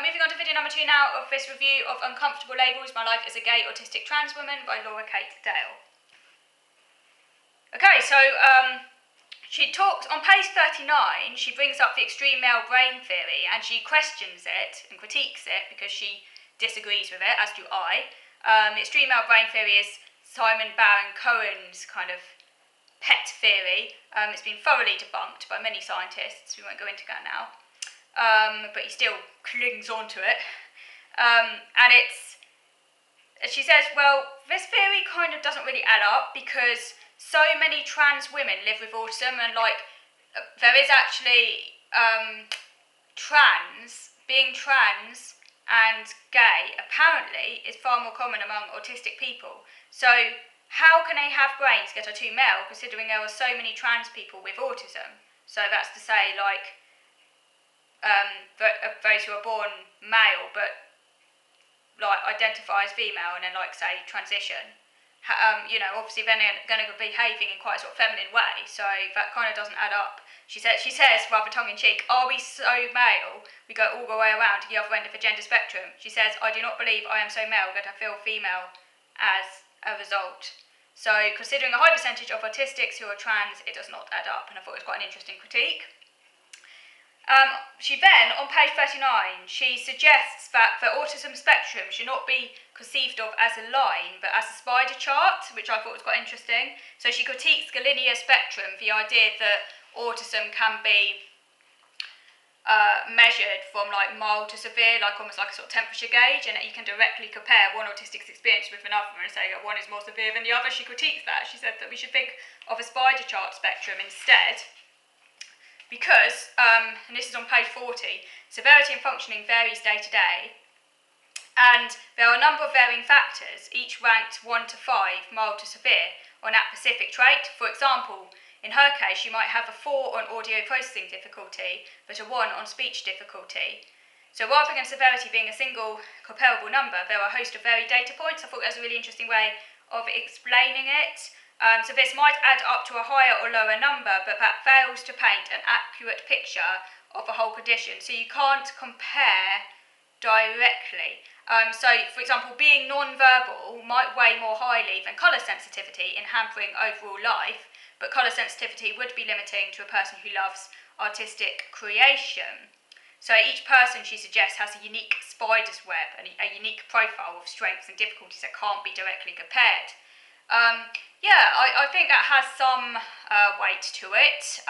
moving on to video number 2 now of this review of Uncomfortable Labels, My Life as a Gay Autistic Trans Woman by Laura Kate Dale. Okay, so she talks, on page 39, she brings up the extreme male brain theory and she questions it and critiques it because she disagrees with it, as do I. The extreme male brain theory is Simon Baron-Cohen's kind of pet theory. It's been thoroughly debunked by many scientists, we won't go into that now. But he still clings on to it. And she says, well, this theory kind of doesn't really add up because so many trans women live with autism and there is actually being trans and gay apparently is far more common among autistic people. So how can a have brains get are too male considering there are so many trans people with autism? So that's to say those who are born male but identify as female and then say transition, obviously then they're going to be behaving in quite a sort of feminine way, so that kind of doesn't add up. She says rather tongue-in-cheek, are we so male we go all the way around to the other end of the gender spectrum? She says, I do not believe I am so male that I feel female as a result. So considering a high percentage of autistics who are trans, it does not add up, and I thought it was quite an interesting critique. She then, on page 39, she suggests that the autism spectrum should not be conceived of as a line, but as a spider chart, which I thought was quite interesting. So she critiques the linear spectrum, the idea that autism can be measured from mild to severe, almost like a sort of temperature gauge, and that you can directly compare one autistic's experience with another and say one is more severe than the other. She critiques that. She said that we should think of a spider chart spectrum instead. Because, and this is on page 40, severity and functioning varies day to day, and there are a number of varying factors, each ranked 1 to 5, mild to severe, on that specific trait. For example, in her case, she might have a 4 on audio processing difficulty, but a 1 on speech difficulty. So rather than severity being a single comparable number, there are a host of varied data points. I thought that was a really interesting way of explaining it. So this might add up to a higher or lower number, but that fails to paint an accurate picture of the whole condition. So you can't compare directly. So, for example, being non-verbal might weigh more highly than colour sensitivity in hampering overall life, but colour sensitivity would be limiting to a person who loves artistic creation. So each person, she suggests, has a unique spider's web and a unique profile of strengths and difficulties that can't be directly compared. I think that has some weight to it.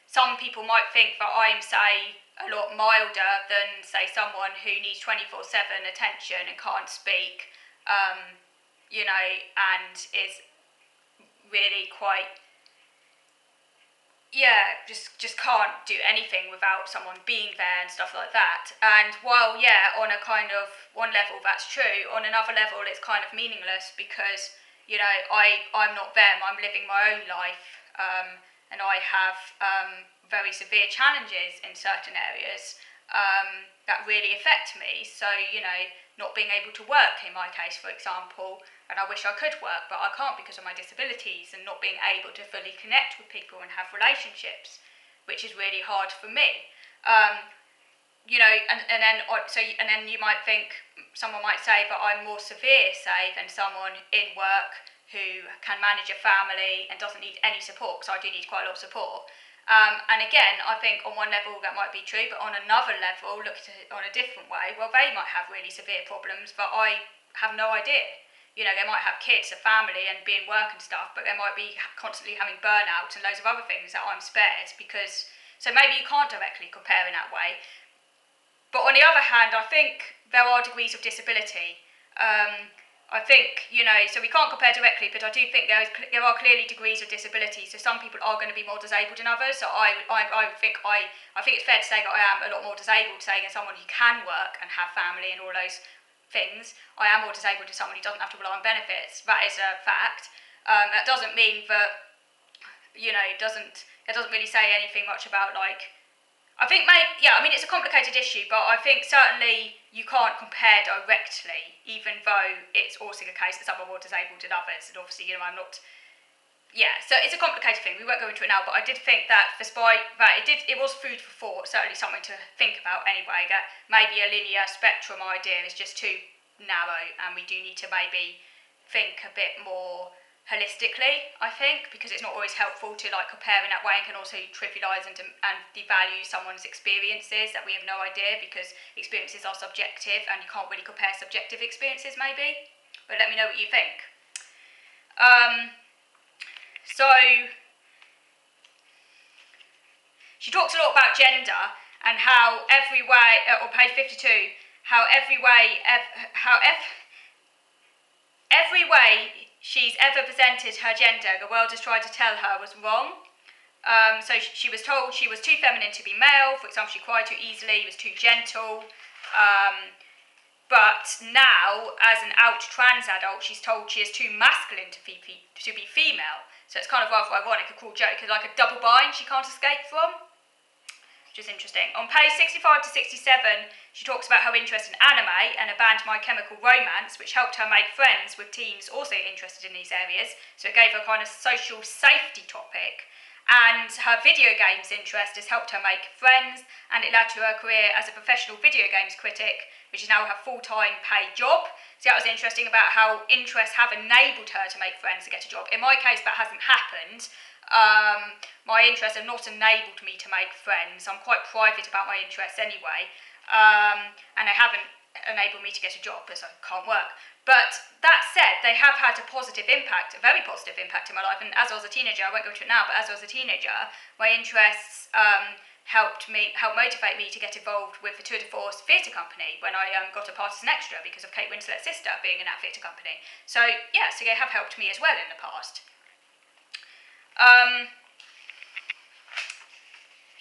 Some people might think that I'm, say, a lot milder than, say, someone who needs 24/7 attention and can't speak, and is really quite, just can't do anything without someone being there and stuff like that. And while, on a kind of one level that's true, on another level it's kind of meaningless because, I'm not them, I'm living my own life, and I have very severe challenges in certain areas that really affect me. So, not being able to work in my case, for example, and I wish I could work, but I can't because of my disabilities, and not being able to fully connect with people and have relationships, which is really hard for me. And then you might think, someone might say that I'm more severe, say, than someone in work who can manage a family and doesn't need any support, because I do need quite a lot of support. And again, I think on one level that might be true, but on another level, look at it on a different way, well, they might have really severe problems, but I have no idea. They might have kids, a family, and be in work and stuff, but they might be constantly having burnout and loads of other things that I'm spared because. So maybe you can't directly compare in that way. But on the other hand, I think there are degrees of disability. I think, so we can't compare directly, but I do think there are clearly degrees of disability. So some people are going to be more disabled than others. So I think it's fair to say that I am a lot more disabled, say, than someone who can work and have family and all those things. I am more disabled than someone who doesn't have to rely on benefits. That is a fact. That doesn't mean that, it doesn't really say anything much about it's a complicated issue, but I think certainly you can't compare directly, even though it's also the case that some are more disabled than others. And obviously, I'm not, yeah, so it's a complicated thing. We won't go into it now, but I did think that despite that, it was food for thought. Certainly something to think about anyway. That maybe a linear spectrum idea is just too narrow, and we do need to maybe think a bit more holistically. I think, because it's not always helpful to like compare in that way, and can also trivialise and devalue someone's experiences that we have no idea, because experiences are subjective, and you can't really compare subjective experiences maybe. But let me know what you think. So, she talks a lot about gender and how every way, on page 52, every way she's ever presented her gender, the world has tried to tell her was wrong. So she was told she was too feminine to be male. For example, she cried too easily, was too gentle. But now, as an out trans adult, she's told she is too masculine to be female. So it's kind of rather ironic, a cruel joke, like a double bind she can't escape from, which is interesting. On page 65 to 67, she talks about her interest in anime and a band My Chemical Romance, which helped her make friends with teens also interested in these areas. So it gave her kind of social safety topic. And her video games interest has helped her make friends, and it led to her career as a professional video games critic, which is now her full-time paid job. So that was interesting about how interests have enabled her to make friends to get a job. In my case, that hasn't happened. My interests have not enabled me to make friends. I'm quite private about my interests anyway, and they haven't enabled me to get a job because I can't work. But that said, they have had a positive impact, a very positive impact in my life. And as I was a teenager, I won't go into it now, but as I was a teenager, my interests helped motivate me to get involved with the Tour de Force theatre company when I got a part as an extra because of Kate Winslet's sister being in that theatre company. So yeah, so they have helped me as well in the past.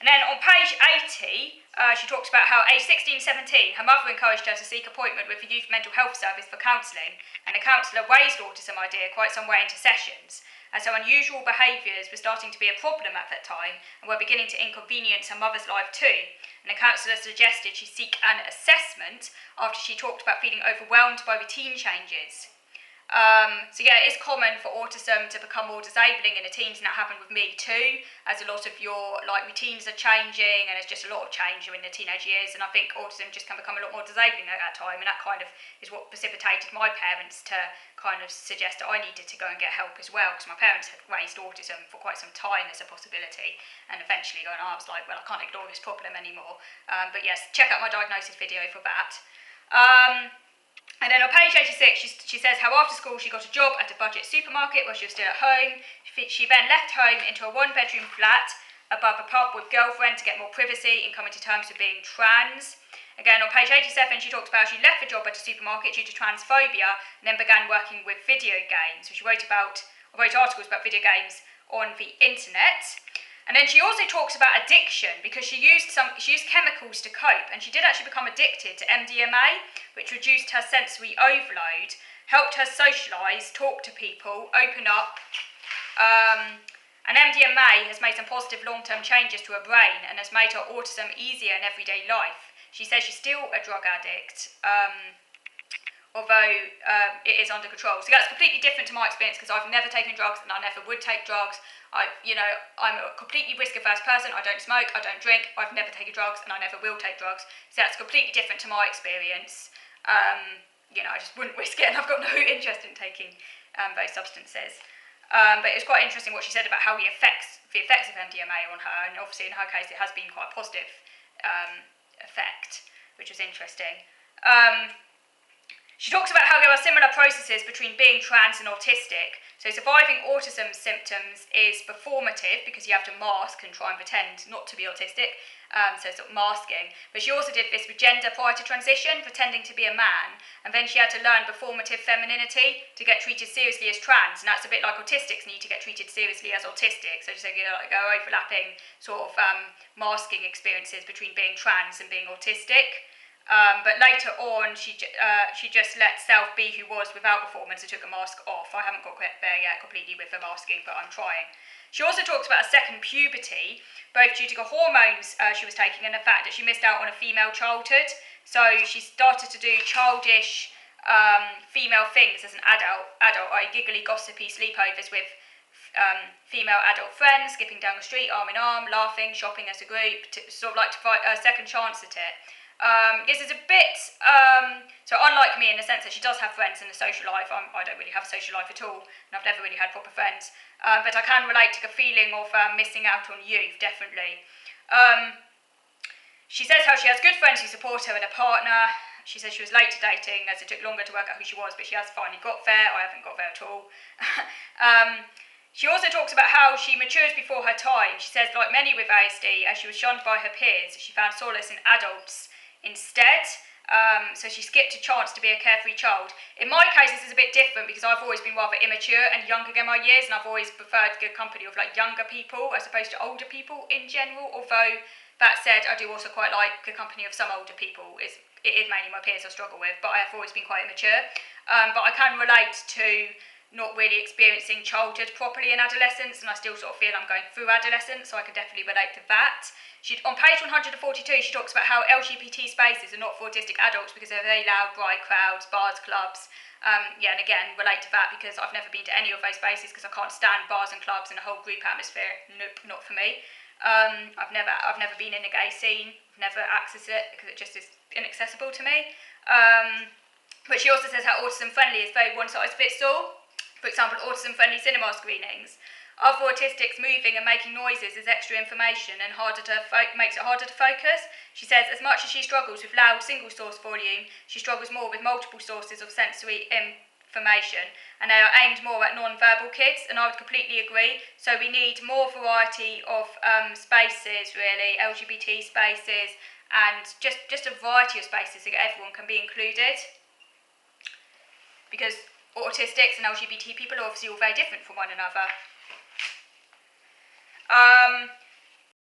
And then on page 80, she talks about how aged 16, 17, her mother encouraged her to seek appointment with the Youth Mental Health Service for counselling, and the counsellor raised the autism idea quite some way into sessions, as her unusual behaviours were starting to be a problem at that time and were beginning to inconvenience her mother's life too. And the counsellor suggested she seek an assessment after she talked about feeling overwhelmed by routine changes. So yeah, it is common for autism to become more disabling in the teens, and that happened with me too, as a lot of your routines are changing, and there's just a lot of change in the teenage years, and I think autism just can become a lot more disabling at that time, and that kind of is what precipitated my parents to kind of suggest that I needed to go and get help as well, because my parents had raised autism for quite some time as a possibility, and eventually I was like, well, I can't ignore this problem anymore. But yes, check out my diagnosis video for that. And then on page 86, she says how after school she got a job at a budget supermarket while she was still at home. She then left home into a one-bedroom flat above a pub with girlfriend to get more privacy and coming to terms with being trans. Again, on page 87, she talks about how she left the job at a supermarket due to transphobia and then began working with video games. So she wrote articles about video games on the internet. And then she also talks about addiction, because she used chemicals to cope, and she did actually become addicted to MDMA, which reduced her sensory overload, helped her socialise, talk to people, open up. And MDMA has made some positive long-term changes to her brain and has made her autism easier in everyday life. She says she's still a drug addict, although it is under control. So that's completely different to my experience, because I've never taken drugs and I never would take drugs. I'm a completely risk-averse person. I don't smoke, I don't drink, I've never taken drugs, and I never will take drugs. So that's completely different to my experience. I just wouldn't risk it, and I've got no interest in taking those substances. But it was quite interesting what she said about how the effects of MDMA on her, and obviously in her case it has been quite a positive effect, which was interesting. She talks about how there are similar processes between being trans and autistic. So surviving autism symptoms is performative, because you have to mask and try and pretend not to be autistic, so sort of masking. But she also did this with gender prior to transition, pretending to be a man, and then she had to learn performative femininity to get treated seriously as trans, and that's a bit like autistics need to get treated seriously as autistic. So she said, go overlapping sort of masking experiences between being trans and being autistic. But later on, she just let self be who was without performance and took a mask off. I haven't got there yet completely with the masking, but I'm trying. She also talks about a second puberty, both due to the hormones she was taking and the fact that she missed out on a female childhood. So she started to do childish female things as an adult, i.e. giggly, gossipy sleepovers with female adult friends, skipping down the street arm in arm, laughing, shopping as a group, to sort of like to find a second chance at it. This is a bit, so unlike me in the sense that she does have friends in the social life, I don't really have a social life at all, and I've never really had proper friends, but I can relate to the feeling of missing out on youth, definitely. She says how she has good friends who support her and a partner. She says she was late to dating as it took longer to work out who she was, but she has finally got there. I haven't got there at all. She also talks about how she matured before her time. She says, like many with ASD, as she was shunned by her peers, she found solace in adults instead. So she skipped a chance to be a carefree child. In my case, this is a bit different because I've always been rather immature and younger in my years, and I've always preferred good company of like younger people as opposed to older people in general. Although that said, I do also quite like the company of some older people. It is mainly my peers I struggle with, but I have always been quite immature. But I can relate to not really experiencing childhood properly in adolescence, and I still sort of feel I'm going through adolescence, so I can definitely relate to that. On page 142, she talks about how LGBT spaces are not for autistic adults because they're very loud, bright crowds, bars, clubs. And again, relate to that because I've never been to any of those spaces because I can't stand bars and clubs and a whole group atmosphere. Nope, not for me. I've never been in a gay scene, never accessed it because it just is inaccessible to me. But she also says how autism friendly is very one size fits all. For example, autism friendly cinema screenings. Are for autistics, moving and making noises is extra information and makes it harder to focus. She says as much as she struggles with loud single source volume, she struggles more with multiple sources of sensory information, and they are aimed more at non-verbal kids, and I would completely agree. So we need more variety of spaces, really, LGBT spaces, and just a variety of spaces so that everyone can be included. Because autistics and LGBT people are obviously all very different from one another.